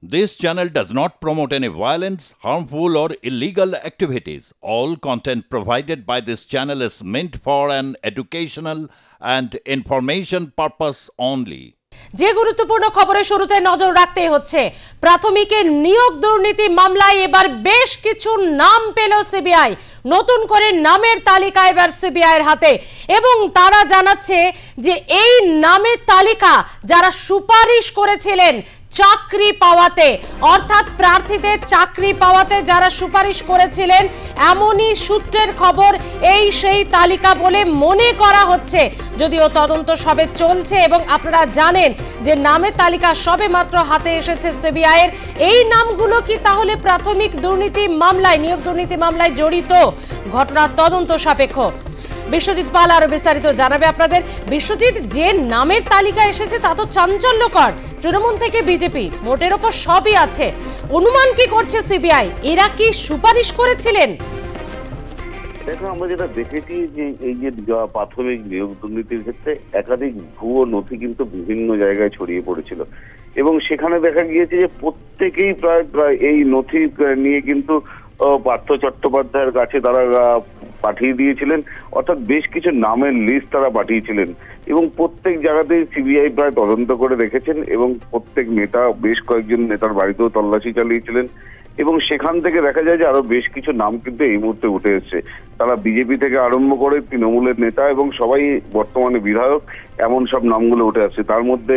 This channel does not promote any violence, harmful, or illegal activities. All content provided by this channel is meant for an educational and information purpose only. যে গুরুত্বপূর্ণ খবরের শুরুতে নজর রাখতে হচ্ছে প্রাথমিকের নিয়োগ দুর্নীতি মামলায় এবার বেশ কিছু নাম পেল সিবিআই। নতুন করে নামের তালিকা এবার সিবিআই এর হাতে এবং তারা জানাচ্ছে যে এই নামের তালিকা যারা সুপারিশ করেছিলেন চাকরি পাওয়াতে, অর্থাৎ প্রার্থীদের চাকরি পাওয়াতে যারা সুপারিশ করেছিলেন এমনই সূত্রের খবর এই সেই তালিকা বলে মনে করা হচ্ছে। যদিও তদন্ত সবে চলছে এবং আপনারা জানেন যে নামের তালিকা সবে মাত্র হাতে এসেছে সিবিআই এর। এই নামগুলো কি তাহলে প্রাথমিক দুর্নীতি মামলায়, নিয়োগ দুর্নীতি মামলায় জড়িত? ঘটনার তদন্ত সাপেক্ষ। বিশ্বজিৎ পাল আরো বিস্তারিত জানাবে আপনাদের। বিশ্বজিৎ, যে নামের তালিকা এসেছে তা তো চাঞ্চল্যকর। তৃণমূল থেকে বিজেপি, মোটের ওপর সবই আছে। অনুমান কি করছে সিবিআই, এরা কি সুপারিশ করেছিলেন? দেখো, আমরা যেটা দেখেছি যে এই যে প্রাথমিক নিয়োগ দুর্নীতির ক্ষেত্রে একাধিক ভুয়ো নথি কিন্তু বিভিন্ন জায়গায় ছড়িয়ে পড়েছিল এবং সেখানে দেখা গিয়েছে যে প্রত্যেকেই প্রায় এই নথি নিয়ে কিন্তু পার্থ চট্টোপাধ্যায়ের কাছে তারা পাঠিয়ে দিয়েছিলেন, অর্থাৎ বেশ কিছু নামের লিস্ট তারা পাঠিয়েছিলেন এবং প্রত্যেক জায়গাতেই সিবিআই প্রায় তদন্ত করে রেখেছেন এবং প্রত্যেক নেতা, বেশ কয়েকজন নেতার বাড়িতেও তল্লাশি চালিয়েছিলেন এবং সেখান থেকে দেখা যায় যে আরো বেশ কিছু নাম কিন্তু এই মুহূর্তে উঠে এসছে। তারা বিজেপি থেকে আরম্ভ করে তৃণমূলের নেতা এবং সবাই বর্তমানে বিধায়ক, এমন সব নামগুলো উঠে আসছে। তার মধ্যে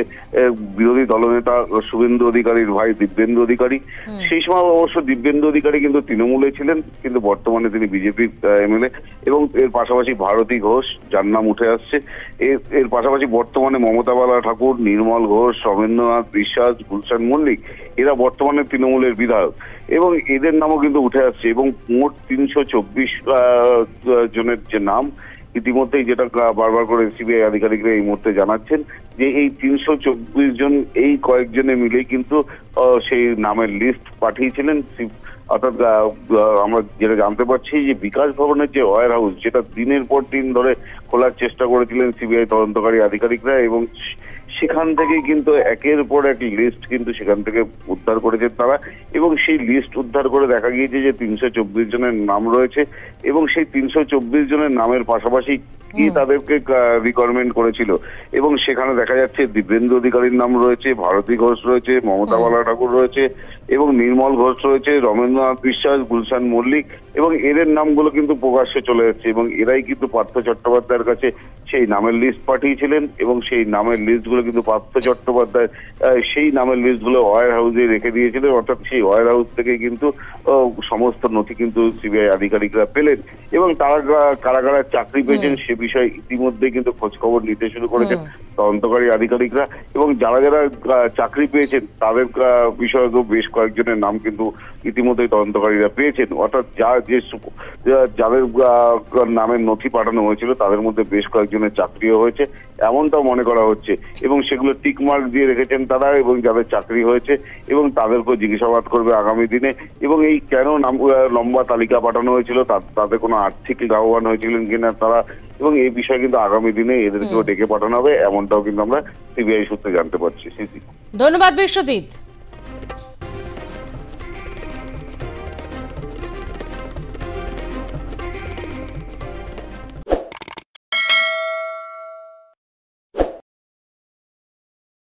বিরোধী দলনেতা শুভেন্দু অধিকারীর ভাই দিব্যেন্দু অধিকারী, সেই সময় অবশ্য দিব্যেন্দু অধিকারী কিন্তু তৃণমূলে ছিলেন, কিন্তু বর্তমানে তিনি বিজেপির এমএলএ। এবং এর পাশাপাশি ভারতী ঘোষ, যার নাম উঠে আসছে। এর পাশাপাশি বর্তমানে মমতা বালা ঠাকুর, নির্মল ঘোষ, রবীন্দ্রনাথ বিশ্বাস, গুলশান মল্লিক, এরা বর্তমানে তৃণমূলের বিধায়ক এবং এদের নামও কিন্তু উঠে আসছে এবং মোট 324 জনের যে নাম ইতিমধ্যেই, যেটা বারবার করে সিবিআই আধিকারিকরা এই মুহূর্তে জানাচ্ছেন যে এই 324 জন এই কয়েকজনে মিলেই কিন্তু সেই নামের লিস্ট পাঠিয়েছিলেন। অর্থাৎ আমরা যেটা জানতে পারছি যে বিকাশ ভবনের যে ওয়্যার হাউস, যেটা দিনের পর দিন ধরে খোলার চেষ্টা করেছিলেন সিবিআই তদন্তকারী আধিকারিকরা এবং সেখান থেকেই কিন্তু একের পর এক লিস্ট কিন্তু সেখান থেকে উদ্ধার করেছেন তারা এবং সেই লিস্ট উদ্ধার করে দেখা গিয়েছে যে 324 জনের নাম রয়েছে এবং সেই 324 জনের নামের পাশাপাশি কি তাদেরকে রিকোয়ারমেন্ট করেছিল এবং সেখানে দেখা যাচ্ছে দিব্যেন্দু অধিকারীর নাম রয়েছে, ভারতী ঘোষ রয়েছে, মমতা বালা ঠাকুর রয়েছে এবং নির্মল ঘোষ রয়েছে, রবীন্দ্রনাথ বিশ্বাস, গুলশান মল্লিক এবং এদের নামগুলো কিন্তু প্রকাশ্যে চলে যাচ্ছে এবং এরাই কিন্তু পার্থ চট্টোপাধ্যায়ের কাছে সেই নামের লিস্ট পাঠিয়েছিলেন এবং সেই নামের লিস্টগুলো কিন্তু পার্থ চট্টোপাধ্যায় সেই নামের লিস্টগুলো ওয়্যার হাউসে রেখে দিয়েছিলেন। অর্থাৎ সেই ওয়্যার হাউস থেকে কিন্তু সমস্ত নথি কিন্তু সিবিআই আধিকারিকরা পেলেন এবং তারা কারা কারা চাকরি পেয়েছেন সে বিষয়ে ইতিমধ্যে কিন্তু খোঁজ খবর নিতে শুরু করেছেন তদন্তকারী আধিকারিকরা এবং যারা যারা চাকরি পেয়েছেন তাদের বিষয়েও বেশ কয়েকজনের নাম কিন্তু ইতিমধ্যেই তদন্তকারীরা পেয়েছেন। অর্থাৎ যাদের নামের নথি পাঠানো হয়েছিল তাদের মধ্যে বেশ কয়েকজনের চাকরিও হয়েছে এমনটাও মনে করা হচ্ছে এবং সেগুলো টিক মার্ক দিয়ে রেখেছেন তারা এবং যাদের চাকরি হয়েছে এবং তাদেরকেও জিজ্ঞাসাবাদ করবে আগামী দিনে এবং এই কেন নাম লম্বা তালিকা পাঠানো হয়েছিল, তাদের কোনো আর্থিক লাভবান হয়েছিলেন কিনা তারা, এবং এই বিষয়ে কিন্তু আগামী দিনে এদেরকেও ডেকে পাঠানো হবে এমনটাও কিন্তু আমরা সিবিআই সূত্রে জানতে পারছি। ধন্যবাদ বিশ্বজিৎ।